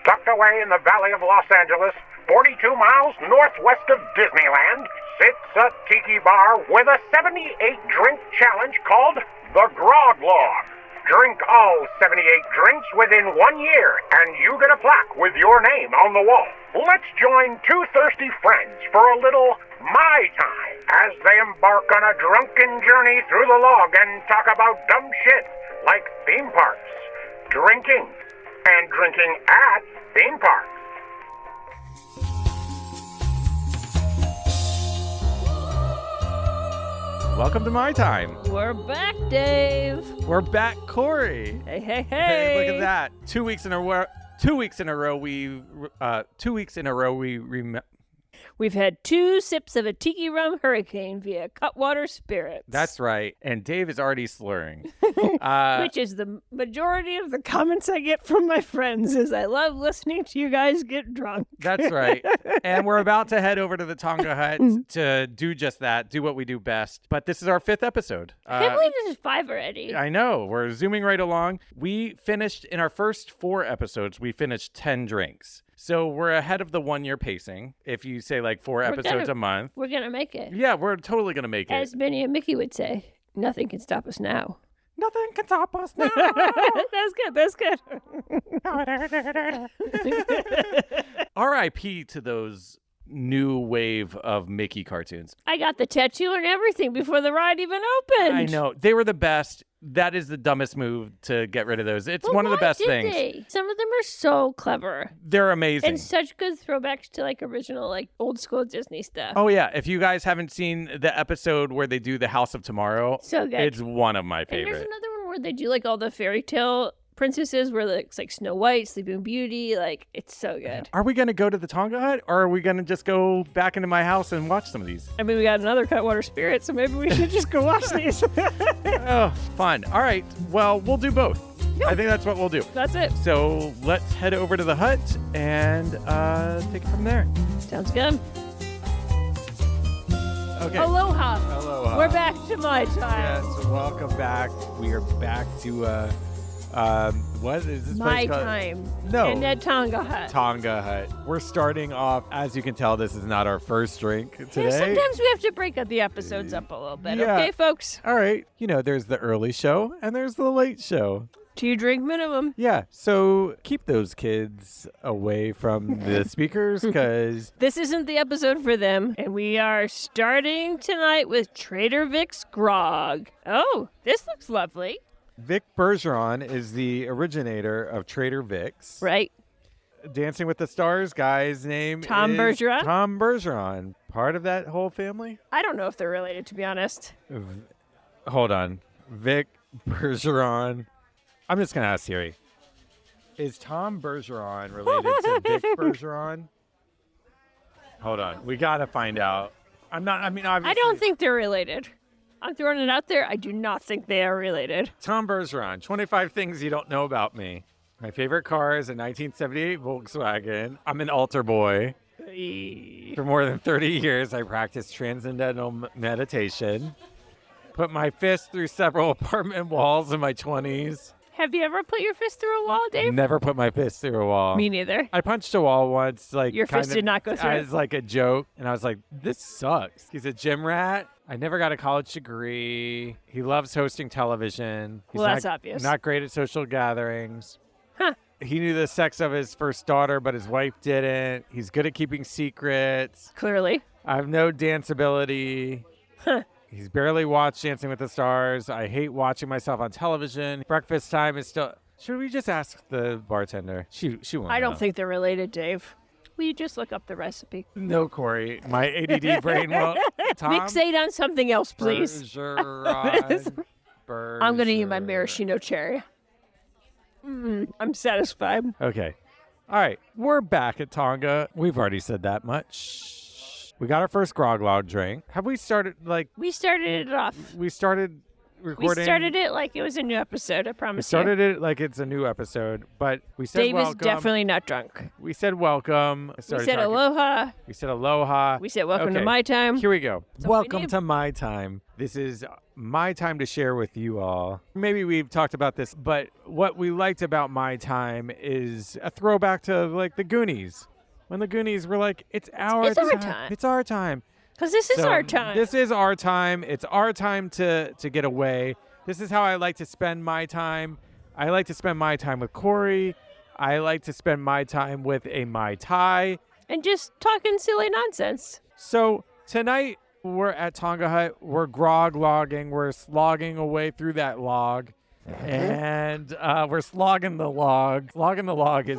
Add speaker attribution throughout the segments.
Speaker 1: Tucked away in the valley of Los Angeles, 42 miles northwest of Disneyland, sits a tiki bar with a 78-drink challenge called the Grog Log. Drink all 78 drinks within 1 year, and you get a plaque with your name on the wall. Let's join two thirsty friends for a little My Time as they embark on a drunken journey through the log and talk about dumb shit like theme parks, drinking, and drinking at theme parks.
Speaker 2: Welcome to My Time.
Speaker 3: We're back, Dave.
Speaker 2: We're back, Corey.
Speaker 3: Hey, hey, hey.
Speaker 2: Hey, look at that. 2 weeks in a row. 2 weeks in a row.
Speaker 3: We've had 2 sips of a tiki rum hurricane via Cutwater Spirits.
Speaker 2: That's right. And Dave is already slurring.
Speaker 3: Which is the majority of the comments I get from my friends is I love listening to you guys get drunk.
Speaker 2: That's right. And we're about to head over to the Tonga Hut to do just that, do what we do best. But this is our 5th episode.
Speaker 3: I can't believe this is 5 already.
Speaker 2: I know. We're zooming right along. We finished, in our first 4 episodes, we finished 10 drinks. So we're ahead of the 1 year pacing. If you say like 4 episodes a month.
Speaker 3: We're going to make it.
Speaker 2: Yeah, we're totally going to make it.
Speaker 3: As Minnie and Mickey would say, nothing can stop us now.
Speaker 2: Nothing can stop us now.
Speaker 3: That's good.
Speaker 2: R.I.P. to those new wave of Mickey cartoons.
Speaker 3: I got the tattoo and everything before the ride even opened.
Speaker 2: I know. They were the best. That is the dumbest move to get rid of those. It's one of the best things.
Speaker 3: They? Some of them are so clever.
Speaker 2: They're amazing.
Speaker 3: And such good throwbacks to like original, like old school Disney stuff.
Speaker 2: Oh, yeah. If you guys haven't seen the episode where they do the House of Tomorrow,
Speaker 3: so good.
Speaker 2: It's one of my
Speaker 3: And
Speaker 2: favorites.
Speaker 3: there's another one where they do like all the fairy tale princesses where it's like Snow White, Sleeping Beauty. Like, it's so good.
Speaker 2: Are we going to go to the Tonga Hut, or are we going to just go back into my house and watch some of these?
Speaker 3: I mean, we got another Cutwater Spirit, so maybe we should just go watch these.
Speaker 2: Oh, fun. All right. Well, we'll do both.
Speaker 3: Yeah.
Speaker 2: I think that's what we'll do.
Speaker 3: That's it.
Speaker 2: So let's head over to the hut and take it from there.
Speaker 3: Sounds good.
Speaker 2: Okay.
Speaker 3: Aloha.
Speaker 2: Aloha.
Speaker 3: We're back to My Time.
Speaker 2: Yes, welcome back. We are back to what is this
Speaker 3: My
Speaker 2: place called?
Speaker 3: Time.
Speaker 2: No.
Speaker 3: In that Tonga Hut.
Speaker 2: Tonga Hut. We're starting off, as you can tell, this is not our first drink today.
Speaker 3: Yeah, sometimes we have to break the episodes up a little bit.
Speaker 2: Yeah.
Speaker 3: Okay, folks?
Speaker 2: All right. You know, there's the early show and there's the late show.
Speaker 3: 2 drink minimum.
Speaker 2: Yeah. So keep those kids away from the speakers because
Speaker 3: This isn't the episode for them, and we are starting tonight with Trader Vic's Grog. Oh, this looks lovely.
Speaker 2: Vic Bergeron is the originator of Trader Vic's.
Speaker 3: Right.
Speaker 2: Dancing with the Stars guy's name
Speaker 3: Tom
Speaker 2: is
Speaker 3: Bergeron?
Speaker 2: Tom Bergeron. Part of that whole family?
Speaker 3: I don't know if they're related, to be honest.
Speaker 2: Hold on. Vic Bergeron. I'm just going to ask Siri. Is Tom Bergeron related to Vic Bergeron? Hold on. We got to find out. Obviously.
Speaker 3: I don't think they're related. I'm throwing it out there. I do not think they are related.
Speaker 2: Tom Bergeron, 25 things you don't know about me. My favorite car is a 1978 Volkswagen. I'm an altar boy. For more than 30 years, I practiced transcendental meditation. Put my fist through several apartment walls in my 20s.
Speaker 3: Have you ever put your fist through a wall, Dave?
Speaker 2: Never put my fist through a wall.
Speaker 3: Me neither.
Speaker 2: I punched a wall once, like
Speaker 3: Your fist did not go through it?
Speaker 2: as like a joke, and I was like, "This sucks." He's a gym rat. I never got a college degree. He loves hosting television. He's
Speaker 3: Well, that's
Speaker 2: not,
Speaker 3: obvious.
Speaker 2: Not great at social gatherings.
Speaker 3: Huh.
Speaker 2: He knew the sex of his first daughter, but his wife didn't. He's good at keeping secrets.
Speaker 3: Clearly.
Speaker 2: I have no dance ability.
Speaker 3: Huh.
Speaker 2: He's barely watched Dancing with the Stars. I hate watching myself on television. Breakfast time is still... Should we just ask the bartender? She won't
Speaker 3: I don't
Speaker 2: know.
Speaker 3: think they're related, Dave. Will you just look up the recipe?
Speaker 2: No, Corey. My ADD brain won't... Tom
Speaker 3: Fixate on something else, please.
Speaker 2: Bergeron.
Speaker 3: I'm going to eat my maraschino cherry. I'm satisfied.
Speaker 2: Okay. All right. We're back at Tonga. We've already said that much. We got our first Grog Log drink. Have we started,
Speaker 3: We started it off.
Speaker 2: we started recording.
Speaker 3: We started it like it was a new episode, I
Speaker 2: We
Speaker 3: promise
Speaker 2: started it like it's a new episode, but we said
Speaker 3: Dave
Speaker 2: welcome.
Speaker 3: is definitely not drunk.
Speaker 2: We said welcome.
Speaker 3: We said aloha.
Speaker 2: We said aloha.
Speaker 3: We said welcome to
Speaker 2: Okay,
Speaker 3: my time.
Speaker 2: Here we go.
Speaker 3: That's what we
Speaker 2: Welcome
Speaker 3: need.
Speaker 2: to my time. This is my time to share with you all. Maybe we've talked about this, but what we liked about my time is a throwback to like the Goonies. When the Goonies were like, it's our time. It's our time.
Speaker 3: Because this is
Speaker 2: So,
Speaker 3: our time.
Speaker 2: This is our time. It's our time to get away. This is how I like to spend my time. I like to spend my time with Corey. I like to spend my time with a Mai Tai.
Speaker 3: And just talking silly nonsense.
Speaker 2: So tonight we're at Tonga Hut. We're grog logging. We're slogging away through that log. And we're slogging the log. Slogging the log is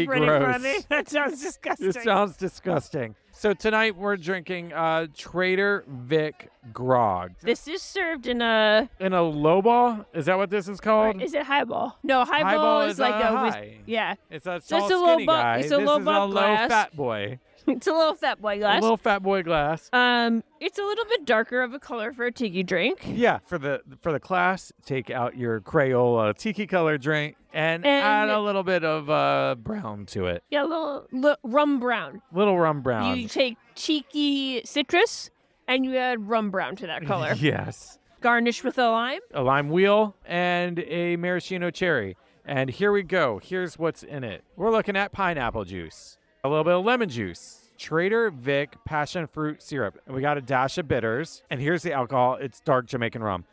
Speaker 2: pretty gross.
Speaker 3: funny. That sounds disgusting.
Speaker 2: It sounds disgusting. So tonight we're drinking Trader Vic Grog.
Speaker 3: This is served in a...
Speaker 2: In a lowball? Is that what this is called?
Speaker 3: Is it highball? No, highball is like a...
Speaker 2: high.
Speaker 3: Yeah.
Speaker 2: It's a
Speaker 3: So
Speaker 2: tall,
Speaker 3: it's a
Speaker 2: skinny
Speaker 3: low bu-
Speaker 2: guy.
Speaker 3: it's a
Speaker 2: This
Speaker 3: low
Speaker 2: is a
Speaker 3: buck
Speaker 2: low
Speaker 3: glass.
Speaker 2: fat boy.
Speaker 3: It's a little fat boy glass.
Speaker 2: A little fat boy glass.
Speaker 3: It's a little bit darker of a color for a tiki drink.
Speaker 2: Yeah, for the class, take out your Crayola tiki color drink and add a little bit of brown to it.
Speaker 3: Yeah, a little rum brown.
Speaker 2: Little rum brown.
Speaker 3: You take cheeky citrus and you add rum brown to that color.
Speaker 2: Yes.
Speaker 3: Garnish with a lime.
Speaker 2: A lime wheel and a maraschino cherry. And here we go. Here's what's in it. We're looking at pineapple juice, a little bit of lemon juice, Trader Vic passion fruit syrup, and we got a dash of bitters. And here's the alcohol. It's dark Jamaican rum.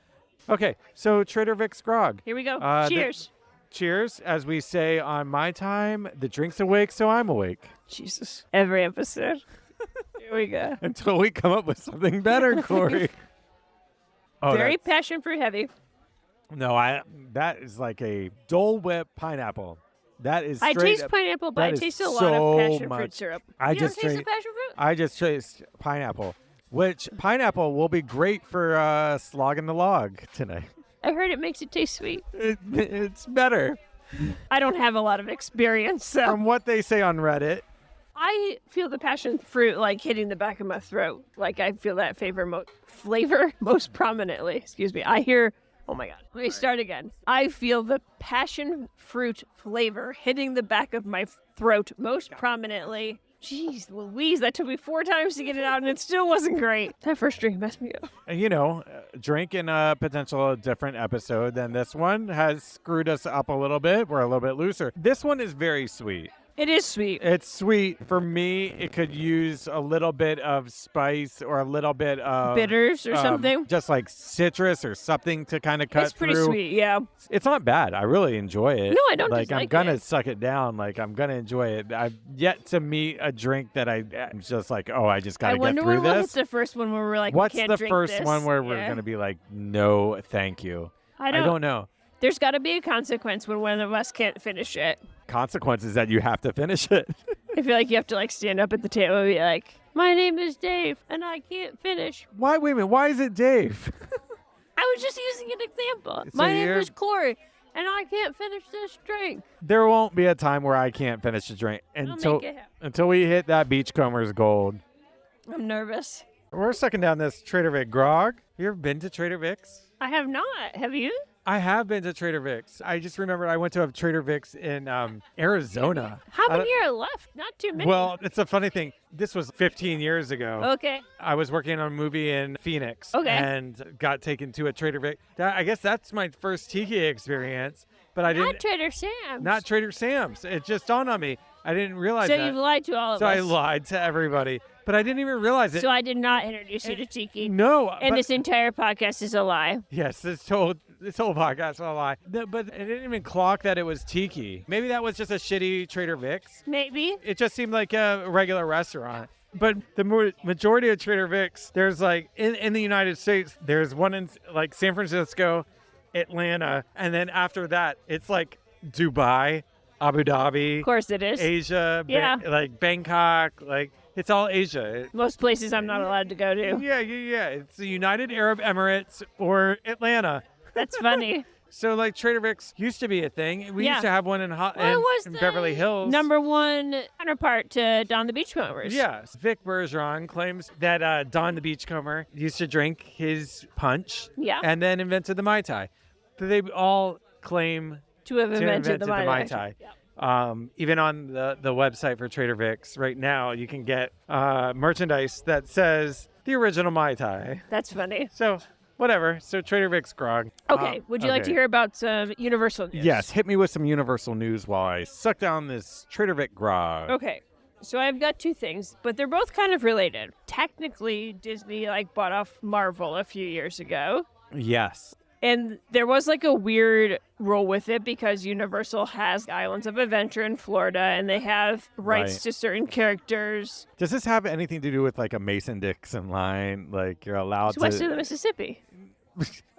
Speaker 2: Okay, so Trader Vic's grog.
Speaker 3: Here we go.
Speaker 2: Cheers. Cheers. As we say on my time, the drink's awake, so I'm awake.
Speaker 3: Jesus. Every episode. Here we go.
Speaker 2: Until we come up with something better, Corey. Oh,
Speaker 3: Very passion fruit heavy.
Speaker 2: No, that is like a Dole Whip pineapple. That is
Speaker 3: I
Speaker 2: straight
Speaker 3: taste
Speaker 2: up-
Speaker 3: pineapple, but I
Speaker 2: that is
Speaker 3: taste a lot
Speaker 2: so
Speaker 3: of passion
Speaker 2: much.
Speaker 3: fruit syrup.
Speaker 2: I
Speaker 3: You
Speaker 2: just
Speaker 3: don't taste
Speaker 2: taste-
Speaker 3: the passion fruit?
Speaker 2: I just taste pineapple, which pineapple will be great for slogging the log tonight.
Speaker 3: I heard it makes it taste sweet.
Speaker 2: It's better.
Speaker 3: I don't have a lot of experience, so
Speaker 2: From what they say on Reddit,
Speaker 3: I feel the passion fruit like hitting the back of my throat. Like I feel that flavor most prominently. Excuse me. I hear. Oh my God. Let me start again. I feel the passion fruit flavor hitting the back of my throat most prominently. Jeez Louise, that took me 4 times to get it out and it still wasn't great. That first drink messed me up.
Speaker 2: you know, drink in a potential different episode than this one has screwed us up a little bit. We're a little bit looser. This one is very sweet.
Speaker 3: It is sweet.
Speaker 2: It's sweet. For me, it could use a little bit of spice or a little bit of
Speaker 3: Bitters or something.
Speaker 2: Just like citrus or something to kind of cut
Speaker 3: It's pretty
Speaker 2: through.
Speaker 3: sweet, yeah.
Speaker 2: It's not bad. I really enjoy it.
Speaker 3: No, I don't
Speaker 2: like. I'm
Speaker 3: dislike
Speaker 2: gonna
Speaker 3: it.
Speaker 2: suck it down. Like I'm gonna enjoy it. I've yet to meet a drink that I'm just like, oh, I just gotta
Speaker 3: I
Speaker 2: get
Speaker 3: wonder
Speaker 2: through
Speaker 3: when
Speaker 2: this.
Speaker 3: the first one where we're like,
Speaker 2: What's
Speaker 3: we can't
Speaker 2: the
Speaker 3: drink
Speaker 2: first
Speaker 3: this.
Speaker 2: one where we're
Speaker 3: Yeah.
Speaker 2: gonna be like, no, thank you?
Speaker 3: I
Speaker 2: I don't know.
Speaker 3: There's got to be a consequence when one of us can't finish it.
Speaker 2: Consequences that you have to finish it.
Speaker 3: I feel like you have to like stand up at the table and be like, my name is Dave and I can't finish.
Speaker 2: Why? Wait a minute. Why is it Dave?
Speaker 3: I was just using an example.
Speaker 2: So
Speaker 3: my name
Speaker 2: you're-
Speaker 3: is Corey and I can't finish this drink.
Speaker 2: There won't be a time where I can't finish a drink
Speaker 3: I'll make it happen.
Speaker 2: until we hit that Beachcomber's gold.
Speaker 3: I'm nervous.
Speaker 2: We're sucking down this Trader Vic grog. You ever been to Trader Vic's?
Speaker 3: I have not. Have you?
Speaker 2: I have been to Trader Vic's. I just remembered I went to a Trader Vic's in Arizona.
Speaker 3: How
Speaker 2: I
Speaker 3: many
Speaker 2: don't-
Speaker 3: are left? Not too many.
Speaker 2: Well, it's a funny thing. This was 15 years ago.
Speaker 3: Okay.
Speaker 2: I was working on a movie in Phoenix
Speaker 3: Okay.
Speaker 2: and got taken to a Trader Vic. I guess that's my first tiki experience, but I
Speaker 3: Not
Speaker 2: didn't.
Speaker 3: Trader Sam's.
Speaker 2: Not Trader Sam's. It just dawned on me. I didn't realize
Speaker 3: So
Speaker 2: that.
Speaker 3: you've lied to all of
Speaker 2: So
Speaker 3: us.
Speaker 2: I lied to everybody, but I didn't even realize it.
Speaker 3: So I did not introduce you to Tiki.
Speaker 2: No,
Speaker 3: And
Speaker 2: but-
Speaker 3: this entire podcast is a lie.
Speaker 2: yes, this whole podcast was a lie. But I didn't even clock that it was tiki. Maybe that was just a shitty Trader Vic's.
Speaker 3: Maybe.
Speaker 2: It just seemed like a regular restaurant. But the majority of Trader Vic's, there's like in the United States, there's one in like San Francisco, Atlanta, and then after that, it's like Dubai, Abu Dhabi,
Speaker 3: Of course it is.
Speaker 2: Asia,
Speaker 3: Yeah.
Speaker 2: like Bangkok, like it's all Asia.
Speaker 3: Most places I'm not allowed to go to.
Speaker 2: Yeah. It's the United Arab Emirates or Atlanta.
Speaker 3: That's funny.
Speaker 2: So, like, Trader Vic's used to be a thing. We
Speaker 3: Yeah.
Speaker 2: used to have one in,
Speaker 3: Well, it was
Speaker 2: in
Speaker 3: the
Speaker 2: Beverly Hills.
Speaker 3: number one counterpart to Don the Beachcombers.
Speaker 2: Yes. Vic Bergeron claims that Don the Beachcomber used to drink his punch
Speaker 3: Yeah.
Speaker 2: and then invented the Mai Tai. So they all claim
Speaker 3: To have
Speaker 2: to
Speaker 3: invented the
Speaker 2: Mai
Speaker 3: Mai
Speaker 2: Tai.
Speaker 3: Yeah.
Speaker 2: Even on the website for Trader Vic's right now, you can get merchandise that says the original Mai Tai.
Speaker 3: That's funny.
Speaker 2: So, whatever. So, Trader Vic's grog.
Speaker 3: Okay. Would you like to hear about some Universal news?
Speaker 2: Yes. Hit me with some Universal news while I suck down this Trader Vic grog.
Speaker 3: Okay. So I've got two things, but they're both kind of related. Technically, Disney bought off Marvel a few years ago.
Speaker 2: Yes.
Speaker 3: And there was a weird rule with it because Universal has Islands of Adventure in Florida and they have rights
Speaker 2: Right.
Speaker 3: to certain characters.
Speaker 2: Does this have anything to do with like a Mason-Dixon line? Like you're allowed
Speaker 3: It's west of
Speaker 2: to.
Speaker 3: the Mississippi.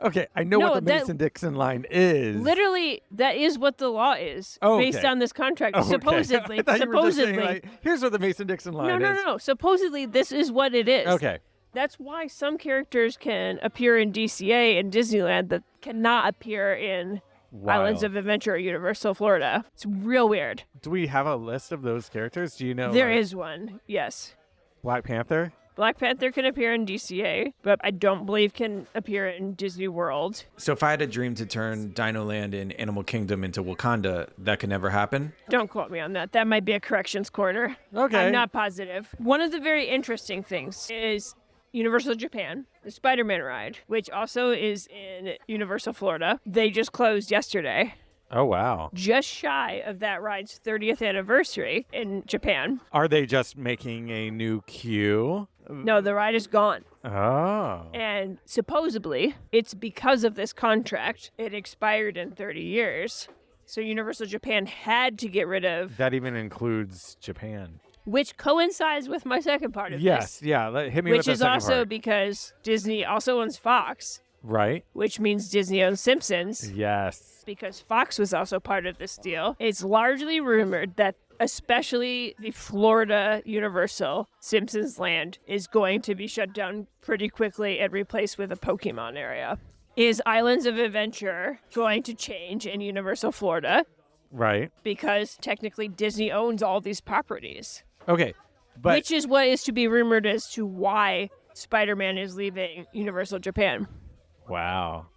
Speaker 2: Okay, I know
Speaker 3: No,
Speaker 2: what the
Speaker 3: that-
Speaker 2: Mason-Dixon line is.
Speaker 3: Literally, that is what the law is
Speaker 2: Oh,
Speaker 3: based
Speaker 2: okay.
Speaker 3: on this contract.
Speaker 2: Okay.
Speaker 3: Supposedly.
Speaker 2: I thought you were just saying,
Speaker 3: Supposedly.
Speaker 2: like, here's what the Mason-Dixon line is.
Speaker 3: No. Supposedly, this is what it is.
Speaker 2: Okay.
Speaker 3: That's why some characters can appear in DCA and Disneyland that cannot appear in Islands
Speaker 2: Wild.
Speaker 3: of Adventure or Universal Florida. It's real weird.
Speaker 2: Do we have a list of those characters? Do you know?
Speaker 3: There
Speaker 2: like,
Speaker 3: is one, yes.
Speaker 2: Black Panther.
Speaker 3: Black Panther can appear in DCA, but I don't believe can appear in Disney World.
Speaker 4: So if I had a dream to turn Dino Land and Animal Kingdom into Wakanda, that could never happen?
Speaker 3: Don't quote me on that. That might be a corrections corner.
Speaker 2: Okay.
Speaker 3: I'm not positive. One of the very interesting things is Universal Japan, the Spider-Man ride, which also is in Universal Florida. They just closed yesterday.
Speaker 2: Oh wow.
Speaker 3: Just shy of that ride's 30th anniversary in Japan.
Speaker 2: Are they just making a new queue?
Speaker 3: No, the ride is gone.
Speaker 2: Oh.
Speaker 3: And supposedly, it's because of this contract. It expired in 30 years. So Universal Japan had to get rid of,
Speaker 2: That even includes Japan.
Speaker 3: which coincides with my second part of
Speaker 2: Yes.
Speaker 3: this.
Speaker 2: Yeah. Hit me
Speaker 3: Which
Speaker 2: with the
Speaker 3: is
Speaker 2: second
Speaker 3: also
Speaker 2: part.
Speaker 3: because Disney also owns Fox,
Speaker 2: Right.
Speaker 3: which means Disney owns Simpsons.
Speaker 2: Yes.
Speaker 3: Because Fox was also part of this deal. It's largely rumored that especially the Florida Universal Simpsons Land is going to be shut down pretty quickly and replaced with a Pokemon area. Is Islands of Adventure going to change in Universal Florida?
Speaker 2: Right.
Speaker 3: Because technically Disney owns all these properties.
Speaker 2: Okay. But
Speaker 3: Which is what is to be rumored as to why Spider-Man is leaving Universal Japan.
Speaker 2: wow.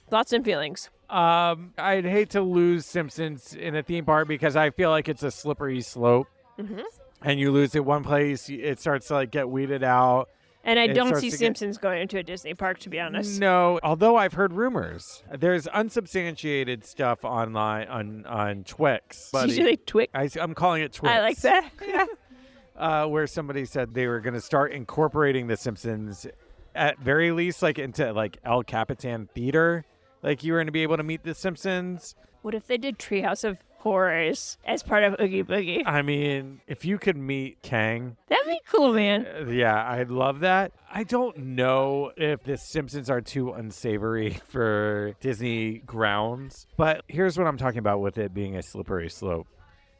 Speaker 3: Thoughts and feelings.
Speaker 2: I'd hate to lose Simpsons in a theme park because I feel like it's a slippery slope.
Speaker 3: Mm-hmm.
Speaker 2: And you lose it one place, it starts to like get weeded out.
Speaker 3: And I
Speaker 2: It
Speaker 3: don't
Speaker 2: starts
Speaker 3: see
Speaker 2: to get-
Speaker 3: Simpsons going into a Disney park, to be honest.
Speaker 2: No, although I've heard rumors. There's unsubstantiated stuff online on Twix.
Speaker 3: It's usually Twix.
Speaker 2: I'm calling it Twix.
Speaker 3: I like that.
Speaker 2: Where somebody said they were going to start incorporating The Simpsons at very least like into like El Capitan Theater. Like you were going to be able to meet The Simpsons.
Speaker 3: What if they did Treehouse of Horrors as part of Oogie Boogie?
Speaker 2: I mean, if you could meet Kang,
Speaker 3: That'd be cool, man.
Speaker 2: yeah, I'd love that. I don't know if The Simpsons are too unsavory for Disney grounds, but here's what I'm talking about with it being a slippery slope.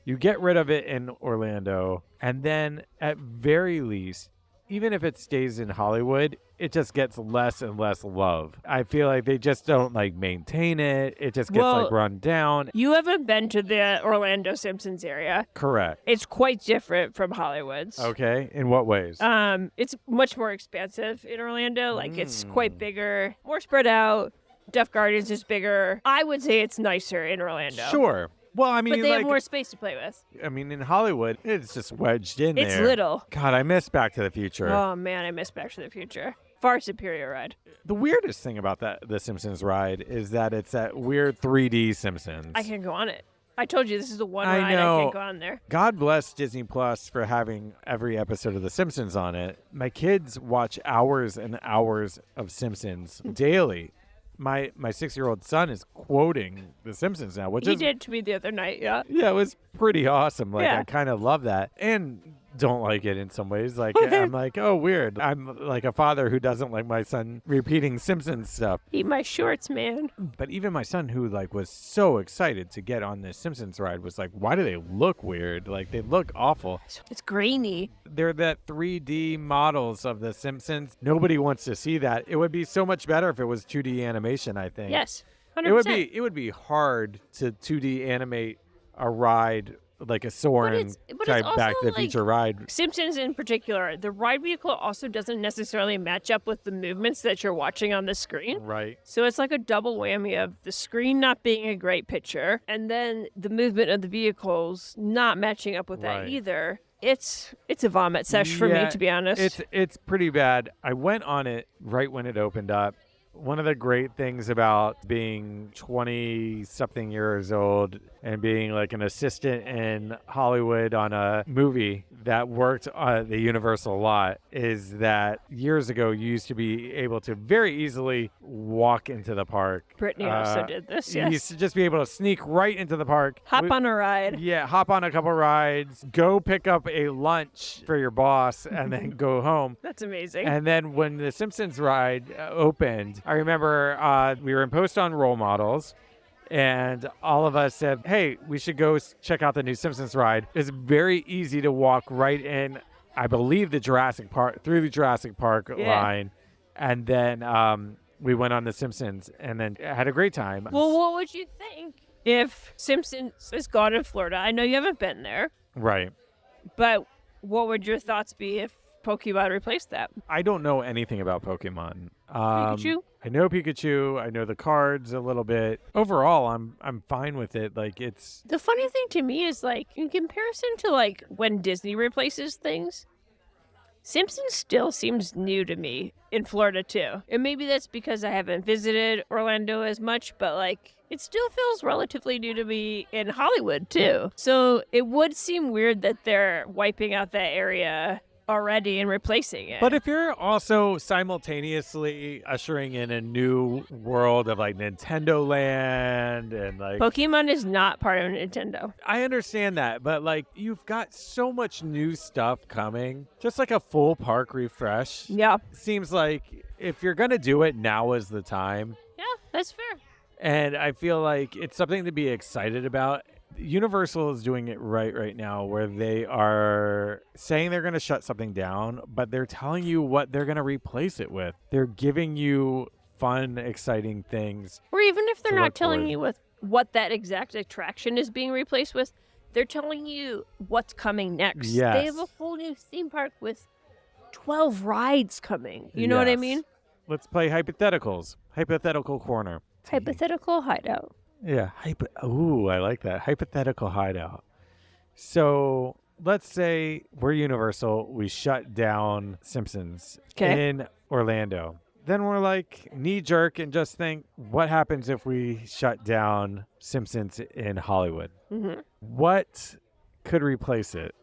Speaker 2: You get rid of it in Orlando, and then at very least, even if it stays in Hollywood, it just gets less and less love. I feel like they just don't like maintain it. It just gets
Speaker 3: Well-
Speaker 2: like run down.
Speaker 3: You haven't been to the Orlando Simpsons area.
Speaker 2: Correct.
Speaker 3: It's quite different from Hollywood's.
Speaker 2: Okay. In what ways?
Speaker 3: It's much more expansive in Orlando. Like it's quite bigger, more spread out. Duff Gardens is bigger. I would say it's nicer in Orlando.
Speaker 2: Sure. Well, I mean,
Speaker 3: But they
Speaker 2: like,
Speaker 3: have more space to play with.
Speaker 2: I mean, in Hollywood, it's just wedged in
Speaker 3: It's
Speaker 2: there.
Speaker 3: little.
Speaker 2: God, I miss Back to the Future.
Speaker 3: Oh man, I miss Back to the Future. Far superior ride.
Speaker 2: The weirdest thing about the Simpsons ride is that it's that weird 3D Simpsons.
Speaker 3: I can't go on it. I told you this is the one
Speaker 2: I
Speaker 3: ride
Speaker 2: know.
Speaker 3: I can't go on there.
Speaker 2: God bless Disney Plus for having every episode of The Simpsons on it. My kids watch hours and hours of Simpsons daily. My 6-year-old son is quoting The Simpsons now, which
Speaker 3: He
Speaker 2: is
Speaker 3: did to me the other night, yeah.
Speaker 2: yeah, it was pretty awesome. Like
Speaker 3: Yeah.
Speaker 2: I kind of love that, and don't like it in some ways. Like I'm like, oh, weird. I'm like a father who doesn't like my son repeating Simpsons stuff.
Speaker 3: Eat my shorts, man.
Speaker 2: But even my son, who like was so excited to get on this Simpsons ride, was like, why do they look weird? Like they look awful.
Speaker 3: It's grainy.
Speaker 2: They're that 3D models of the Simpsons. Nobody wants to see that. It would be so much better if it was 2D animation, I think.
Speaker 3: Yes. 100%.
Speaker 2: It would be hard to 2D animate a ride like a Soarin'
Speaker 3: but
Speaker 2: type
Speaker 3: it's
Speaker 2: Back to
Speaker 3: also,
Speaker 2: the Future ride.
Speaker 3: Simpsons in particular, the ride vehicle also doesn't necessarily match up with the movements that you're watching on the screen.
Speaker 2: Right.
Speaker 3: So it's like a double whammy of the screen not being a great picture and then the movement of the vehicles not matching up with that
Speaker 2: Right.
Speaker 3: either. It's a vomit sesh for me, to be honest.
Speaker 2: It's pretty bad. I went on it right when it opened up. One of the great things about being 20-something years old and being like an assistant in Hollywood on a movie that worked on the Universal lot is that years ago you used to be able to very easily walk into the park.
Speaker 3: Brittany also did this,
Speaker 2: You
Speaker 3: yes.
Speaker 2: used to just be able to sneak right into the park.
Speaker 3: Hop on a ride.
Speaker 2: Yeah, hop on a couple rides, go pick up a lunch for your boss, and then go home.
Speaker 3: That's amazing.
Speaker 2: And then when the Simpsons ride opened, I remember we were in post on Role Models, and all of us said, hey, we should go check out the new Simpsons ride. It's very easy to walk right in, I believe, through the Jurassic Park line. And then we went on the Simpsons and then had a great time.
Speaker 3: Well, what would you think if Simpsons is gone in Florida? I know you haven't been there,
Speaker 2: Right.
Speaker 3: but what would your thoughts be if Pokemon replaced that?
Speaker 2: I don't know anything about Pokemon.
Speaker 3: Pikachu?
Speaker 2: I know Pikachu. I know the cards a little bit. Overall, I'm fine with it. Like it's
Speaker 3: The funny thing to me is, like, in comparison to, like, when Disney replaces things, Simpsons still seems new to me in Florida, too. And maybe that's because I haven't visited Orlando as much, but, like, it still feels relatively new to me in Hollywood, too. So it would seem weird that they're wiping out that area already and replacing it.
Speaker 2: But if you're also simultaneously ushering in a new world of like Nintendo Land and like
Speaker 3: Pokemon is not part of Nintendo.
Speaker 2: I understand that, but like you've got so much new stuff coming. Just like a full park refresh.
Speaker 3: Yeah.
Speaker 2: Seems like if you're going to do it, now is the time.
Speaker 3: Yeah, that's fair.
Speaker 2: And I feel like it's something to be excited about. Universal is doing it right now where they are saying they're going to shut something down, but they're telling you what they're going to replace it with. They're giving you fun, exciting things.
Speaker 3: Or even if they're
Speaker 2: to
Speaker 3: not
Speaker 2: look
Speaker 3: telling
Speaker 2: forward.
Speaker 3: you with what that exact attraction is being replaced with, they're telling you what's coming next.
Speaker 2: Yes.
Speaker 3: They have a whole new theme park with 12 rides coming. You know what I
Speaker 2: Yes.
Speaker 3: mean?
Speaker 2: Let's play hypotheticals. Hypothetical corner.
Speaker 3: Hypothetical hideout.
Speaker 2: Yeah. Ooh, I like that. Hypothetical hideout. So let's say we're Universal. We shut down Simpsons
Speaker 3: 'Kay.
Speaker 2: in Orlando. Then we're like knee jerk and just think, what happens if we shut down Simpsons in Hollywood?
Speaker 3: Mm-hmm.
Speaker 2: What could replace it?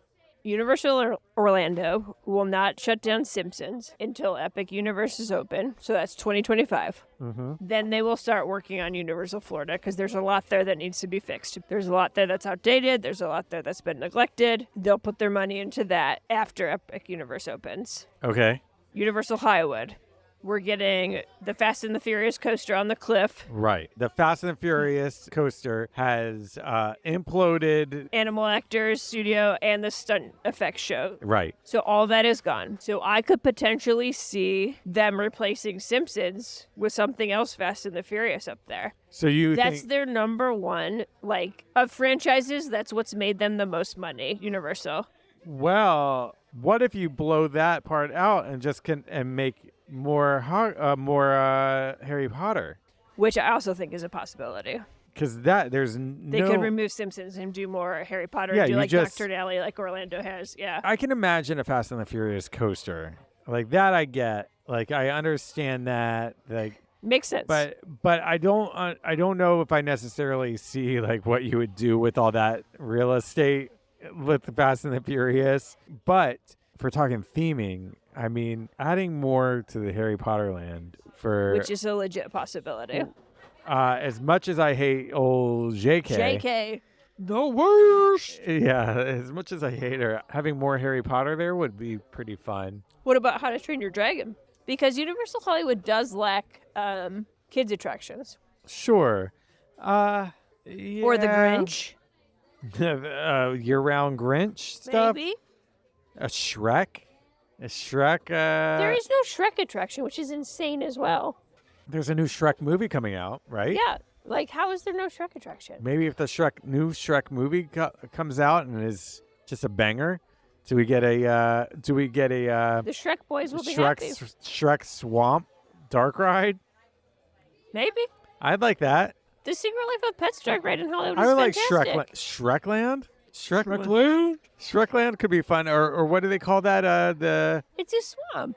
Speaker 3: Universal Orlando will not shut down Simpsons until Epic Universe is open. So that's 2025.
Speaker 2: Mm-hmm.
Speaker 3: Then they will start working on Universal Florida because there's a lot there that needs to be fixed. There's a lot there that's outdated. There's a lot there that's been neglected. They'll put their money into that after Epic Universe opens.
Speaker 2: Okay.
Speaker 3: Universal Hollywood. We're getting the Fast and the Furious coaster on the cliff.
Speaker 2: Right. The Fast and Furious coaster has imploded.
Speaker 3: Animal Actors Studio and the stunt effects show.
Speaker 2: Right.
Speaker 3: So all that is gone. So I could potentially see them replacing Simpsons with something else Fast and the Furious up there.
Speaker 2: So you
Speaker 3: That's
Speaker 2: think
Speaker 3: their number one, like, of franchises. That's what's made them the most money, Universal.
Speaker 2: Well, what if you blow that part out and just make more Harry Potter?
Speaker 3: Which I also think is a possibility.
Speaker 2: Because there's
Speaker 3: They
Speaker 2: no.
Speaker 3: could remove Simpsons and do more Harry Potter,
Speaker 2: Yeah,
Speaker 3: and do
Speaker 2: you
Speaker 3: like
Speaker 2: just-
Speaker 3: Nocturne Alley like Orlando has. Yeah.
Speaker 2: I can imagine a Fast and the Furious coaster like that. I get. Like I understand that. Like,
Speaker 3: Makes sense.
Speaker 2: but I don't know if I necessarily see like what you would do with all that real estate with the Fast and the Furious. But if we're talking theming, I mean, adding more to the Harry Potter land for
Speaker 3: Which is a legit possibility.
Speaker 2: as much as I hate old JK.
Speaker 3: JK. The worst.
Speaker 2: Yeah, as much as I hate her, having more Harry Potter there would be pretty fun.
Speaker 3: What about How to Train Your Dragon? Because Universal Hollywood does lack kids attractions.
Speaker 2: Sure. Yeah.
Speaker 3: Or the Grinch.
Speaker 2: Year-round Grinch stuff.
Speaker 3: Maybe.
Speaker 2: A Shrek.
Speaker 3: There is no Shrek attraction, which is insane as well.
Speaker 2: There's a new Shrek movie coming out, right?
Speaker 3: Yeah. Like, how is there no Shrek attraction?
Speaker 2: Maybe if the new Shrek movie comes out and is just a banger, do we get a
Speaker 3: The Shrek boys will be happy.
Speaker 2: Shrek Swamp Dark Ride?
Speaker 3: Maybe.
Speaker 2: I'd like that.
Speaker 3: The Secret Life of Pets dark ride in Hollywood
Speaker 2: I
Speaker 3: is
Speaker 2: would like
Speaker 3: fantastic.
Speaker 2: Shrekland. Shrekland could be fun. Or what do they call that?
Speaker 3: It's a swamp.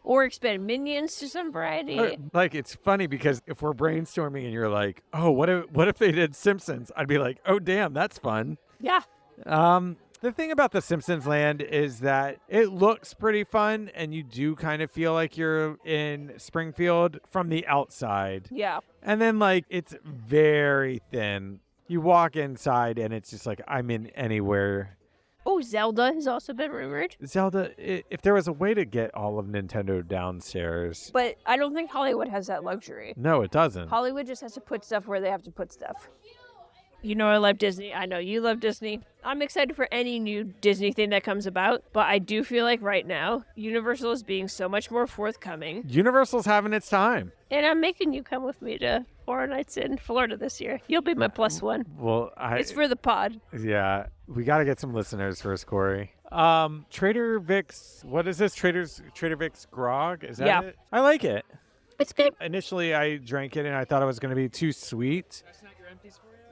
Speaker 3: Or expand minions to some variety.
Speaker 2: Like, it's funny because if we're brainstorming and you're like, oh, what if they did Simpsons? I'd be like, oh, damn, that's fun.
Speaker 3: Yeah.
Speaker 2: The thing about the Simpsons land is that it looks pretty fun, and you do kind of feel like you're in Springfield from the outside.
Speaker 3: Yeah.
Speaker 2: And then, like, it's very thin. You walk inside, and it's just like, I'm in anywhere.
Speaker 3: Oh, Zelda has also been rumored.
Speaker 2: Zelda, if there was a way to get all of Nintendo downstairs.
Speaker 3: But I don't think Hollywood has that luxury.
Speaker 2: No, it doesn't.
Speaker 3: Hollywood just has to put stuff where they have to put stuff. You know I love Disney. I know you love Disney. I'm excited for any new Disney thing that comes about, but I do feel like right now, Universal is being so much more forthcoming.
Speaker 2: Universal's having its time.
Speaker 3: And I'm making you come with me to Horror Nights in Florida this year. You'll be my plus one.
Speaker 2: Well,
Speaker 3: It's for the pod.
Speaker 2: Yeah, we got to get some listeners first, Corey. Trader Vic's, what is this? Trader Vic's Grog? Is that it? I like it.
Speaker 3: It's good.
Speaker 2: Initially, I drank it and I thought it was going to be too sweet.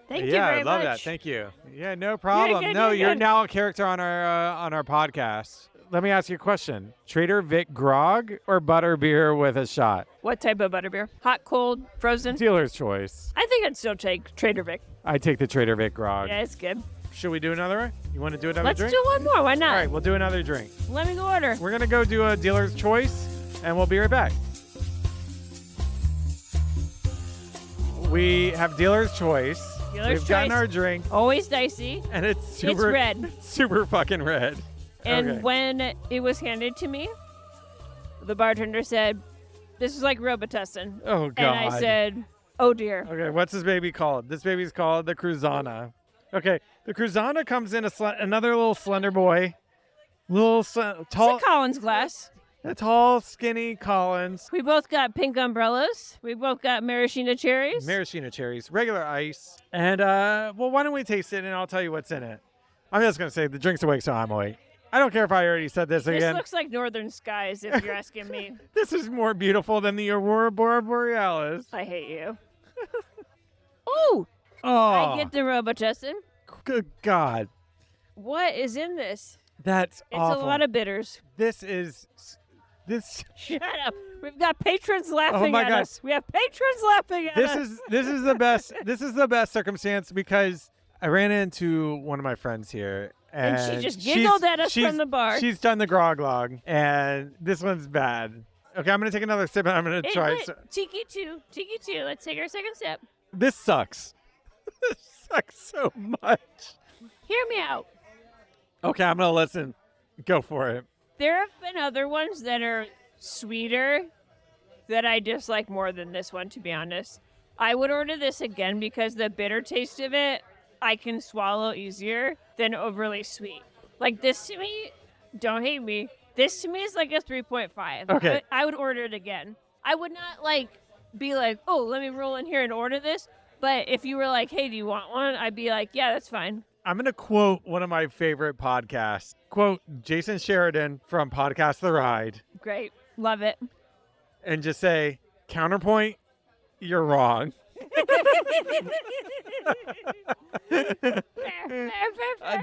Speaker 3: Thank you very
Speaker 2: Yeah, I love
Speaker 3: much.
Speaker 2: that. Thank you. Yeah, no problem.
Speaker 3: good,
Speaker 2: No,
Speaker 3: you're
Speaker 2: you're
Speaker 3: good.
Speaker 2: now a character on our podcast. Let me ask you a question. Trader Vic Grog or butterbeer with a shot?
Speaker 3: What type of butterbeer? Hot, cold, frozen?
Speaker 2: Dealer's choice.
Speaker 3: I think I'd still take Trader Vic.
Speaker 2: I take the Trader Vic Grog.
Speaker 3: Yeah, it's good.
Speaker 2: Should we do another one? You want to do another
Speaker 3: Let's
Speaker 2: drink?
Speaker 3: do one more. Why not?
Speaker 2: All right, we'll do another drink.
Speaker 3: Let me go order.
Speaker 2: We're going to go do a dealer's choice, and we'll be right back. We have dealer's choice. We've gotten our drink,
Speaker 3: Always dicey.
Speaker 2: and it's super
Speaker 3: red.
Speaker 2: super fucking red.
Speaker 3: And
Speaker 2: Okay.
Speaker 3: when it was handed to me, the bartender said, "This is like Robitussin."
Speaker 2: Oh, God.
Speaker 3: And I said, "Oh dear."
Speaker 2: Okay, what's this baby called? This baby's called the Cruzana. Okay, the Cruzana comes in another little slender boy.
Speaker 3: It's a Collins glass.
Speaker 2: A tall, skinny Collins.
Speaker 3: We both got pink umbrellas. We both got maraschino cherries.
Speaker 2: Maraschino cherries, regular ice. And, well, why don't we taste it and I'll tell you what's in it. I'm just going to say the drink's awake, so I'm awake. I don't care if I already said this
Speaker 3: This
Speaker 2: again.
Speaker 3: looks like northern skies, if you're asking me.
Speaker 2: This is more beautiful than the Aurora Borealis.
Speaker 3: I hate you. Ooh,
Speaker 2: Oh,
Speaker 3: I get the Robitussin.
Speaker 2: good God.
Speaker 3: What is in this?
Speaker 2: That's
Speaker 3: It's
Speaker 2: awful.
Speaker 3: a lot of bitters.
Speaker 2: This.
Speaker 3: Shut up. We've got patrons laughing
Speaker 2: my
Speaker 3: at
Speaker 2: God.
Speaker 3: us. We have patrons laughing at us.
Speaker 2: This is the best. This is the best circumstance because I ran into one of my friends here, and
Speaker 3: she just giggled at us from the bar.
Speaker 2: She's done the Grog Log, and this one's bad. Okay, I'm gonna take another sip, and I'm gonna try.
Speaker 3: Tiki 2. Let's take our second sip.
Speaker 2: This sucks. This sucks so much.
Speaker 3: Hear me out.
Speaker 2: Okay, I'm gonna listen. Go for it.
Speaker 3: There have been other ones that are sweeter that I dislike more than this one, to be honest. I would order this again because the bitter taste of it I can swallow easier than overly sweet. Like this to me, don't hate me, this to me is like a 3.5.
Speaker 2: Okay.
Speaker 3: I would order it again. I would not be like, oh, let me roll in here and order this. But if you were like, hey, do you want one? I'd be like, yeah, that's fine.
Speaker 2: I'm going to quote one of my favorite podcasts. Quote Jason Sheridan from Podcast The Ride
Speaker 3: Great. Love it.
Speaker 2: and just say, counterpoint, you're wrong.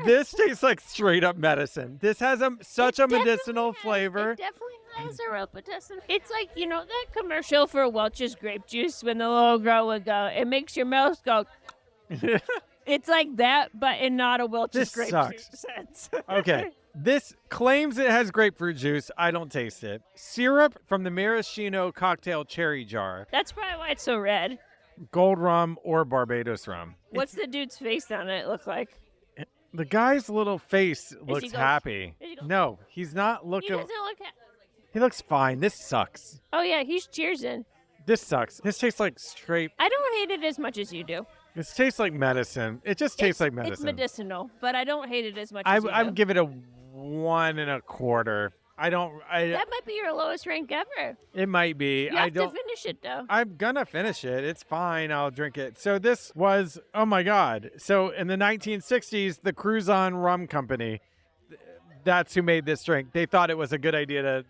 Speaker 2: This tastes like straight up medicine. This has such a medicinal flavor.
Speaker 3: It definitely has a Robitussin. It's like, you know, that commercial for Welch's grape juice when the little girl would go, it makes your mouth go. It's like that, but in not a Welch's
Speaker 2: This
Speaker 3: grape
Speaker 2: sucks.
Speaker 3: juice sense.
Speaker 2: Okay. This claims it has grapefruit juice. I don't taste it. Syrup from the maraschino cocktail cherry jar.
Speaker 3: That's probably why it's so red.
Speaker 2: Gold rum or Barbados rum.
Speaker 3: What's the dude's face on it look like?
Speaker 2: The guy's little face looks
Speaker 3: he go-
Speaker 2: happy.
Speaker 3: is he go-
Speaker 2: No, he's not
Speaker 3: He
Speaker 2: looking.
Speaker 3: doesn't look
Speaker 2: He looks fine. This sucks.
Speaker 3: Oh, yeah, he's cheersing.
Speaker 2: This sucks. This tastes like straight.
Speaker 3: I don't hate it as much as you do.
Speaker 2: This tastes like medicine. It just tastes like medicine.
Speaker 3: It's medicinal, but I don't hate it as much
Speaker 2: I
Speaker 3: as you do.
Speaker 2: would give it a 1 1/4.
Speaker 3: That might be your lowest rank ever.
Speaker 2: It might be.
Speaker 3: You have to finish it, though.
Speaker 2: I'm gonna finish it. It's fine. I'll drink it. So this was, oh my God. So in the 1960s, the Cruzan Rum Company, that's who made this drink. They thought it was a good idea to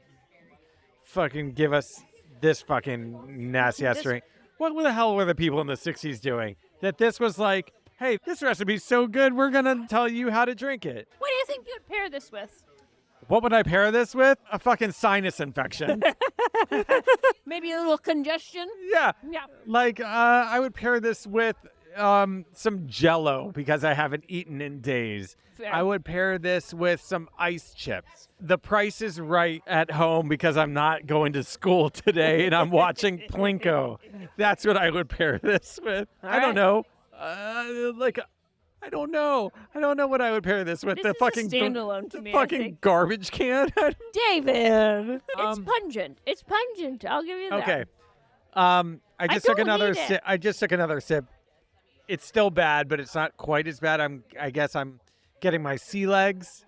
Speaker 2: fucking give us this fucking nasty ass drink. What the hell were the people in the 60s doing? That this was like, hey, this recipe's so good, we're gonna tell you how to drink it.
Speaker 3: What do you think you'd pair this with?
Speaker 2: What would I pair this with? A fucking sinus infection.
Speaker 3: Maybe a little congestion?
Speaker 2: Yeah.
Speaker 3: Yeah.
Speaker 2: Like, I would pair this with some Jell-O because I haven't eaten in days.
Speaker 3: Fair.
Speaker 2: I would pair this with some ice chips. The Price is Right at home because I'm not going to school today and I'm watching Plinko. That's what I would pair this with. I don't know. I don't know. I don't know what I would pair this with.
Speaker 3: This
Speaker 2: The
Speaker 3: is a
Speaker 2: fucking
Speaker 3: standalone to me, I
Speaker 2: fucking
Speaker 3: think.
Speaker 2: garbage can.
Speaker 3: David! It's pungent. It's pungent. I'll give you that.
Speaker 2: Okay. I just took
Speaker 3: don't
Speaker 2: another
Speaker 3: need it.
Speaker 2: sip. I just took another sip. It's still bad, but it's not quite as bad. I guess I'm getting my sea legs.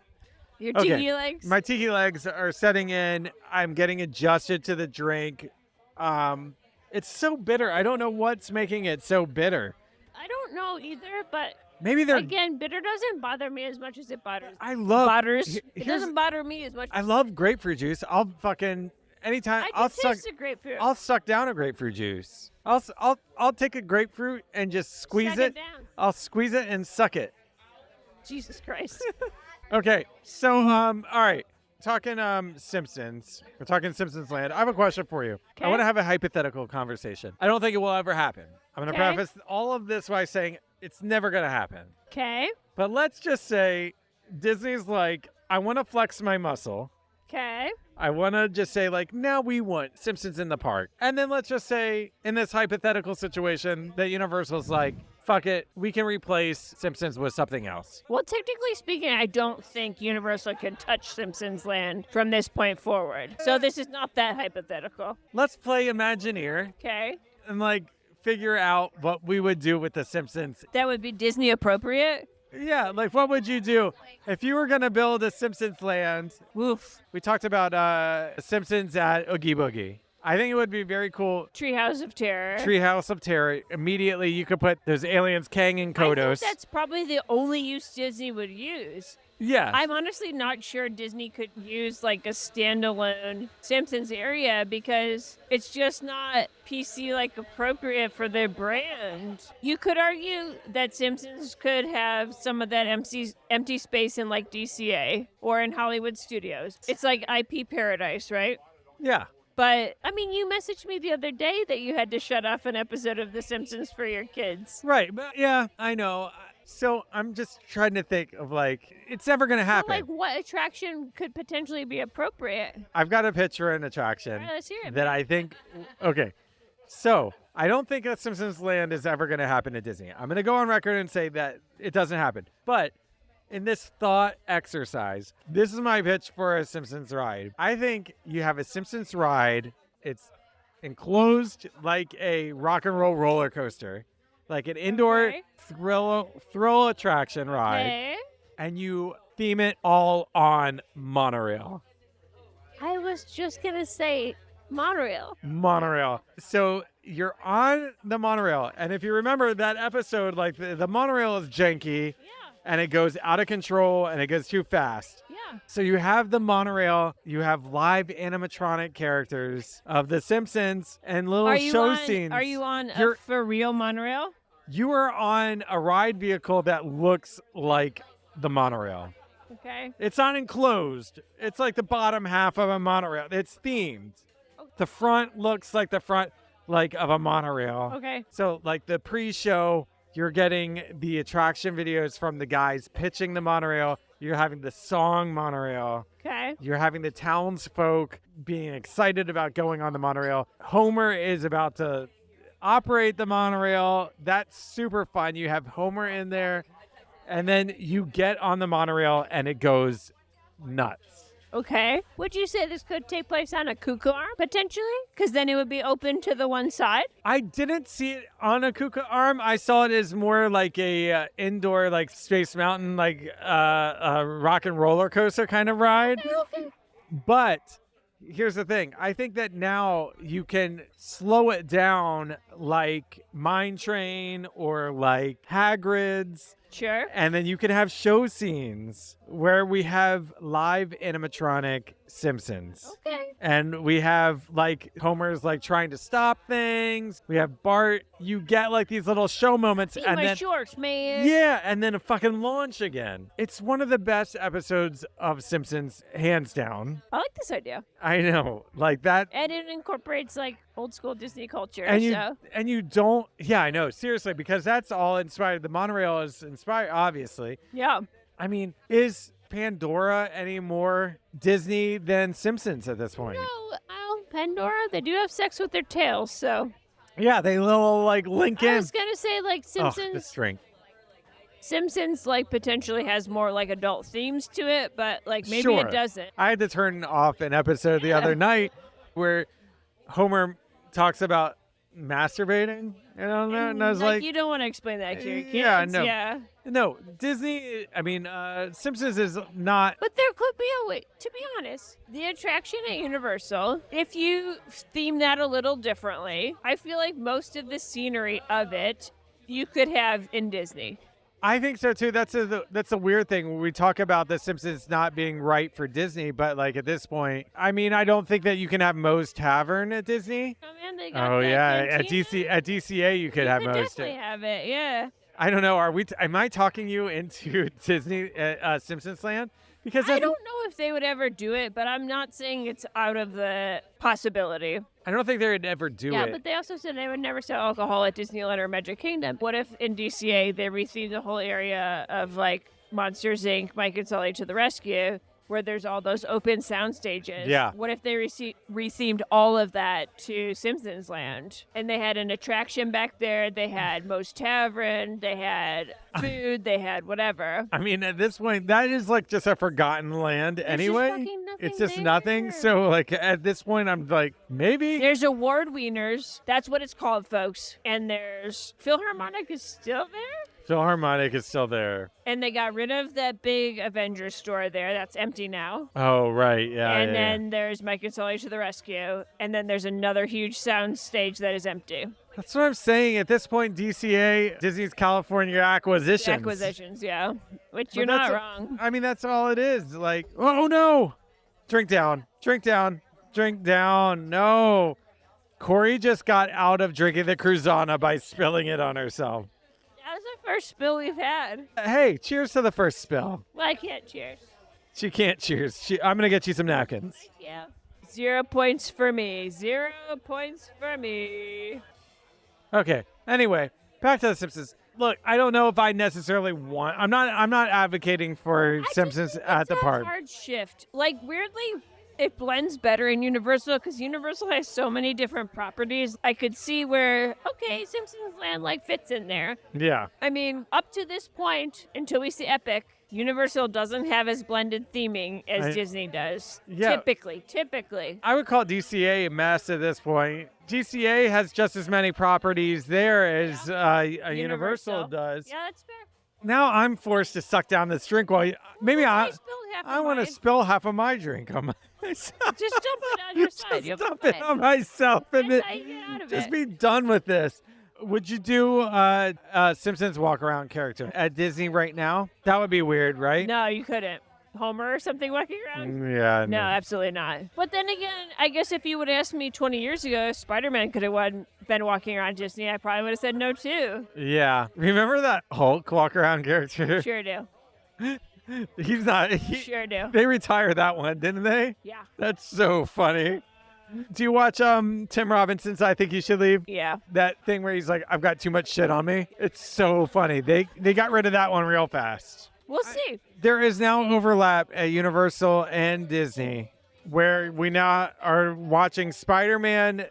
Speaker 3: Your
Speaker 2: Okay.
Speaker 3: tiki legs?
Speaker 2: My tiki legs are setting in. I'm getting adjusted to the drink. It's so bitter. I don't know what's making it so bitter.
Speaker 3: I don't know either, but
Speaker 2: Maybe they're.
Speaker 3: again, bitter doesn't bother me as much as it bothers.
Speaker 2: I love.
Speaker 3: Bothers. It
Speaker 2: here's-
Speaker 3: doesn't bother me as much.
Speaker 2: I love grapefruit juice. I'll fucking anytime.
Speaker 3: I
Speaker 2: I'll
Speaker 3: can
Speaker 2: suck.
Speaker 3: taste the grapefruit.
Speaker 2: I'll suck down a grapefruit juice. I'll take a grapefruit and just squeeze
Speaker 3: Suck
Speaker 2: it.
Speaker 3: it down.
Speaker 2: I'll squeeze it and suck it.
Speaker 3: Jesus Christ.
Speaker 2: Okay, so all right, talking Simpsons. We're talking Simpsons land. I have a question for you. I
Speaker 3: Okay.
Speaker 2: want to have a hypothetical conversation. I don't think it will ever happen. I'm going to
Speaker 3: Okay.
Speaker 2: preface all of this by saying it's never going to happen.
Speaker 3: Okay.
Speaker 2: But let's just say Disney's like, I want to flex my muscle.
Speaker 3: Okay.
Speaker 2: I want to just say, like, now we want Simpsons in the park. And then let's just say, in this hypothetical situation, that Universal's like, fuck it, we can replace Simpsons with something else.
Speaker 3: Well, technically speaking, I don't think Universal can touch Simpsons Land from this point forward. So this is not that hypothetical.
Speaker 2: Let's play Imagineer
Speaker 3: Okay.
Speaker 2: and, like, figure out what we would do with the Simpsons.
Speaker 3: That would be Disney appropriate.
Speaker 2: Yeah, like, what would you do if you were going to build a Simpsons land?
Speaker 3: Woof.
Speaker 2: We talked about Simpsons at Oogie Boogie. I think it would be very cool.
Speaker 3: Treehouse of Terror.
Speaker 2: Treehouse of Terror. Immediately, you could put those aliens, Kang and
Speaker 3: I think
Speaker 2: Kodos.
Speaker 3: that's probably the only use Disney would use.
Speaker 2: Yeah.
Speaker 3: I'm honestly not sure Disney could use like a standalone Simpsons area because it's just not PC like appropriate for their brand. You could argue that Simpsons could have some of that empty space in like DCA or in Hollywood Studios. It's like IP paradise, right?
Speaker 2: Yeah.
Speaker 3: But I mean, you messaged me the other day that you had to shut off an episode of The Simpsons for your kids.
Speaker 2: Right. But yeah, I know. So I'm just trying to think of, like, it's never going to
Speaker 3: So,
Speaker 2: happen.
Speaker 3: like, what attraction could potentially be appropriate?
Speaker 2: I've got a picture and attraction
Speaker 3: All right, let's hear it.
Speaker 2: that I think. Okay. So I don't think that Simpsons Land is ever going to happen at Disney. I'm going to go on record and say that it doesn't happen. But in this thought exercise, this is my pitch for a Simpsons ride. I think you have a Simpsons ride. It's enclosed like a rock and roll roller coaster, like an indoor
Speaker 3: Okay.
Speaker 2: thrill attraction ride,
Speaker 3: Okay.
Speaker 2: and you theme it all on monorail.
Speaker 3: I was just gonna say monorail.
Speaker 2: Monorail. So you're on the monorail, and if you remember that episode, like the monorail is janky.
Speaker 3: Yeah.
Speaker 2: And it goes out of control and it goes too fast.
Speaker 3: Yeah.
Speaker 2: So you have the monorail, you have live animatronic characters of The Simpsons and little show scenes.
Speaker 3: Are you on
Speaker 2: You're-
Speaker 3: a for real monorail?
Speaker 2: You are on a ride vehicle that looks like the monorail.
Speaker 3: Okay.
Speaker 2: It's not enclosed. It's like the bottom half of a monorail. It's themed. The front looks like the front like of a monorail.
Speaker 3: Okay.
Speaker 2: So like the pre-show, you're getting the attraction videos from the guys pitching the monorail. You're having the song monorail.
Speaker 3: Okay.
Speaker 2: You're having the townsfolk being excited about going on the monorail. Homer is about to operate the monorail. That's super fun. You have Homer in there. And then you get on the monorail and it goes nuts.
Speaker 3: Okay. Would you say this could take place on a cuckoo arm potentially? Because then it would be open to the one side.
Speaker 2: I didn't see it on a Kuka arm. I saw it as more like a indoor, like Space Mountain, like a rock and roller coaster kind of ride.
Speaker 3: Okay.
Speaker 2: But here's the thing. I think that now you can slow it down like Mine Train or like Hagrid's.
Speaker 3: Sure.
Speaker 2: And then you can have show scenes where we have live animatronic Simpsons.
Speaker 3: Okay.
Speaker 2: And we have like Homer's like trying to stop things. We have Bart. You get like these little show moments.
Speaker 3: See
Speaker 2: and
Speaker 3: my
Speaker 2: then
Speaker 3: shorts, man.
Speaker 2: yeah, and then a fucking launch again. It's one of the best episodes of Simpsons, hands down.
Speaker 3: I like this idea.
Speaker 2: I know, like that.
Speaker 3: And it incorporates like old school Disney culture.
Speaker 2: And
Speaker 3: so
Speaker 2: you don't. Yeah, I know. Seriously, because that's all inspired. The monorail is inspired, obviously.
Speaker 3: yeah.
Speaker 2: I mean, is Pandora any more Disney than Simpsons at this point?
Speaker 3: No, Pandora, they do have sex with their tails, so
Speaker 2: Yeah, they little like link
Speaker 3: I
Speaker 2: in.
Speaker 3: was gonna say like
Speaker 2: Oh,
Speaker 3: Simpsons.
Speaker 2: the string.
Speaker 3: Simpsons like potentially has more like adult themes to it, but like maybe
Speaker 2: Sure.
Speaker 3: it doesn't.
Speaker 2: I had to turn off an episode the other night where Homer talks about masturbating. And I was like,
Speaker 3: you don't want to explain that to your kids.
Speaker 2: yeah, no.
Speaker 3: Yeah.
Speaker 2: no, Disney. I mean, Simpsons is not.
Speaker 3: But there could be a way, to be honest, the attraction at Universal, if you theme that a little differently, I feel like most of the scenery of it you could have in Disney.
Speaker 2: I think so too. That's a weird thing when we talk about the Simpsons not being right for Disney, but like at this point, I mean, I don't think that you can have Moe's Tavern at Disney.
Speaker 3: Oh man, they got
Speaker 2: Oh
Speaker 3: that
Speaker 2: yeah,
Speaker 3: cantina.
Speaker 2: at DCA you could have
Speaker 3: You could
Speaker 2: Moe's.
Speaker 3: definitely have it, yeah.
Speaker 2: I don't know. Am I talking you into Disney Simpsons land? Because
Speaker 3: I don't know if they would ever do it, but I'm not saying it's out of the possibility.
Speaker 2: I don't think they would ever do
Speaker 3: Yeah,
Speaker 2: it.
Speaker 3: but they also said they would never sell alcohol at Disneyland or Magic Kingdom. What if in DCA they received the whole area of like Monsters Inc., Mike and Sully to the Rescue, where there's all those open sound stages?
Speaker 2: Yeah.
Speaker 3: What if they rethemed all of that to Simpsons Land? And they had an attraction back there. They had Moe's Tavern. They had food. They had whatever.
Speaker 2: I mean, at this point, that is like just a forgotten land anyway.
Speaker 3: fucking nothing
Speaker 2: It's just
Speaker 3: there.
Speaker 2: nothing. So, like, at this point, I'm like, maybe.
Speaker 3: There's Award Wieners. That's what it's called, folks. And there's Philharmonic is still there.
Speaker 2: Philharmonic is still there.
Speaker 3: And they got rid of that big Avengers store there. That's empty now.
Speaker 2: Oh, right. Yeah.
Speaker 3: And
Speaker 2: yeah,
Speaker 3: then there's Mike and Sully to the Rescue. And then there's another huge sound stage that is empty.
Speaker 2: That's what I'm saying. At this point, DCA, Disney's California Acquisitions.
Speaker 3: Acquisitions, yeah. Which
Speaker 2: But
Speaker 3: you're not
Speaker 2: that's
Speaker 3: wrong.
Speaker 2: I mean, that's all it is. Like, oh no. Drink down. Drink down. Drink down. No. Corey just got out of drinking the Cruzana by spilling it on herself.
Speaker 3: That was the first spill we've had.
Speaker 2: Hey, cheers to the first spill.
Speaker 3: Well, I can't cheers.
Speaker 2: She can't cheers. I'm going to get you some napkins.
Speaker 3: Yeah. 0 points for me. 0 points for me.
Speaker 2: Okay. Anyway, back to the Simpsons. Look, I don't know if I necessarily want. I'm not advocating for Simpsons at the park.
Speaker 3: It's a hard shift. Like, weirdly, it blends better in Universal because Universal has so many different properties. I could see where, okay, Simpsons Land, like, fits in there.
Speaker 2: Yeah.
Speaker 3: I mean, up to this point, until we see Epic, Universal doesn't have as blended theming as Disney does.
Speaker 2: Yeah.
Speaker 3: Typically.
Speaker 2: I would call DCA a mess at this point. DCA has just as many properties there as Universal does.
Speaker 3: Yeah, that's fair.
Speaker 2: Now I'm forced to suck down this drink while maybe I
Speaker 3: spilled half
Speaker 2: I
Speaker 3: of
Speaker 2: want to
Speaker 3: mine.
Speaker 2: spill half of my drink on myself.
Speaker 3: Just dump it on your side. You'll
Speaker 2: Just
Speaker 3: be
Speaker 2: dump it
Speaker 3: fine.
Speaker 2: on myself and
Speaker 3: That's how you get out of
Speaker 2: just
Speaker 3: it.
Speaker 2: be done with this. Would you do Simpsons walk around character at Disney right now? That would be weird, right?
Speaker 3: No, you couldn't. Homer or something walking around?
Speaker 2: Yeah.
Speaker 3: No, absolutely not. But then again, I guess if you would ask me 20 years ago, Spider-Man could have been walking around Disney, I probably would have said no too.
Speaker 2: Yeah. Remember that Hulk walk around character?
Speaker 3: Sure do.
Speaker 2: He's not.
Speaker 3: Sure do.
Speaker 2: They retired that one, didn't they?
Speaker 3: Yeah.
Speaker 2: That's so funny. Do you watch Tim Robinson's I Think You Should Leave?
Speaker 3: Yeah.
Speaker 2: That thing where he's like, I've got too much shit on me. It's so funny. They got rid of that one real fast.
Speaker 3: We'll see.
Speaker 2: There is now overlap at Universal and Disney where we now are watching Spider-Man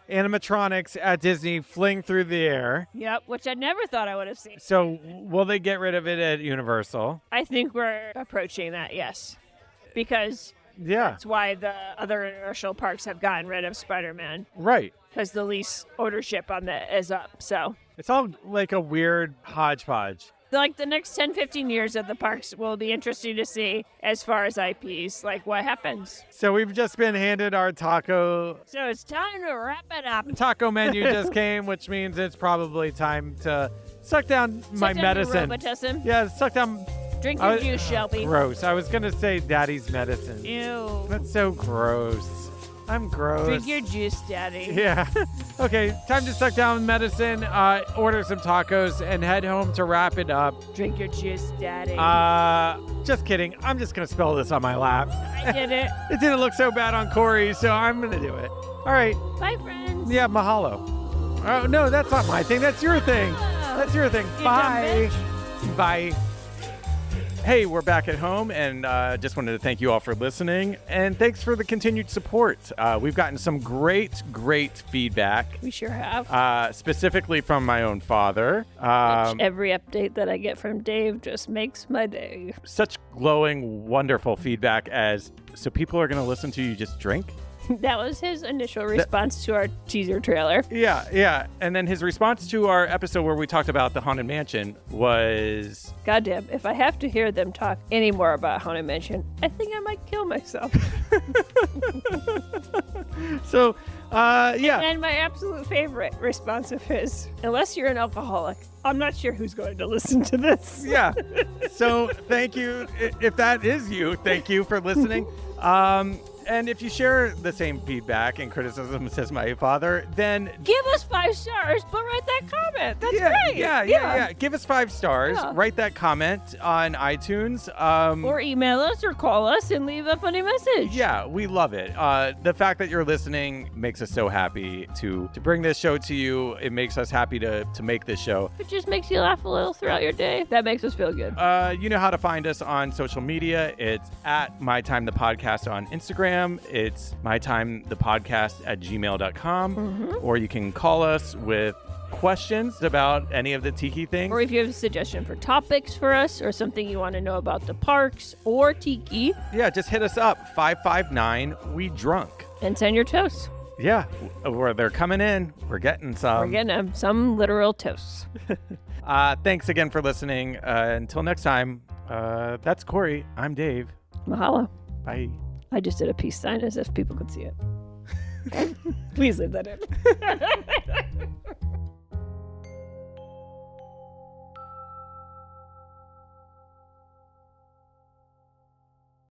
Speaker 2: animatronics at Disney fling through the air.
Speaker 3: Yep, which I never thought I would have seen.
Speaker 2: So will they get rid of it at Universal?
Speaker 3: I think we're approaching that, yes. Because
Speaker 2: Yeah.
Speaker 3: that's why the other Universal parks have gotten rid of Spider-Man.
Speaker 2: Right.
Speaker 3: Because the lease ownership on that is up, so.
Speaker 2: It's all like a weird hodgepodge.
Speaker 3: Like the next 10, 15 years at the parks will be interesting to see as far as IPs, like what happens.
Speaker 2: So we've just been handed our taco
Speaker 3: So it's time to wrap it up.
Speaker 2: menu just came, which means it's probably time to suck down my medicine.
Speaker 3: Robitussin.
Speaker 2: Yeah, suck down.
Speaker 3: Drink your juice, Shelby.
Speaker 2: Gross. I was gonna say daddy's medicine.
Speaker 3: Ew.
Speaker 2: That's so gross. I'm gross.
Speaker 3: Drink your juice, Daddy.
Speaker 2: Yeah. Okay, time to suck down medicine, order some tacos, and head home to wrap it up.
Speaker 3: Drink your juice, Daddy.
Speaker 2: Just kidding. I'm just going to spell this on my lap.
Speaker 3: I did it.
Speaker 2: It didn't look so bad on Corey, so I'm going to do it. All right.
Speaker 3: Bye, friends.
Speaker 2: Yeah, mahalo. Oh, no, that's not my thing. That's your thing. That's your thing.
Speaker 3: You
Speaker 2: Bye.
Speaker 3: dumb
Speaker 2: Bye. Hey, we're back at home, and just wanted to thank you all for listening, and thanks for the continued support. We've gotten some great feedback,
Speaker 3: We sure have.
Speaker 2: specifically from my own father.
Speaker 3: Every update that I get from Dave just makes my day.
Speaker 2: Such glowing, wonderful feedback as, so people are going to listen to you just drink?
Speaker 3: That was his initial response to our teaser trailer.
Speaker 2: Yeah. And then his response to our episode where we talked about the Haunted Mansion was...
Speaker 3: Goddamn, if I have to hear them talk any more about Haunted Mansion, I think I might kill myself.
Speaker 2: So, yeah.
Speaker 3: And my absolute favorite response of his, unless you're an alcoholic, I'm not sure who's going to listen to this.
Speaker 2: Yeah. So thank you. If that is you, thank you for listening. And if you share the same feedback and criticisms as my father, then
Speaker 3: Give us 5 stars, but write that comment. That's great.
Speaker 2: Yeah. Give us 5 stars.
Speaker 3: Yeah.
Speaker 2: Write that comment on iTunes.
Speaker 3: Or email us or call us and leave a funny message.
Speaker 2: Yeah, we love it. The fact that you're listening makes us so happy to bring this show to you. It makes us happy to make this show.
Speaker 3: It just makes you laugh a little throughout your day. That makes us feel good.
Speaker 2: You know how to find us on social media. It's at My Time the Podcast on Instagram. It's mytimethepodcast@gmail.com. Or you can call us with questions about any of the Tiki things.
Speaker 3: Or if you have a suggestion for topics for us or something you want to know about the parks or Tiki,
Speaker 2: Yeah, just hit us up, 559-WE-DRUNK.
Speaker 3: and send your toasts.
Speaker 2: Yeah, they're coming in. We're getting some.
Speaker 3: We're getting some literal toasts.
Speaker 2: Thanks again for listening. Until next time, that's Corey. I'm Dave.
Speaker 3: Mahalo.
Speaker 2: Bye.
Speaker 3: I just did a peace sign as if people could see it. Please leave that in.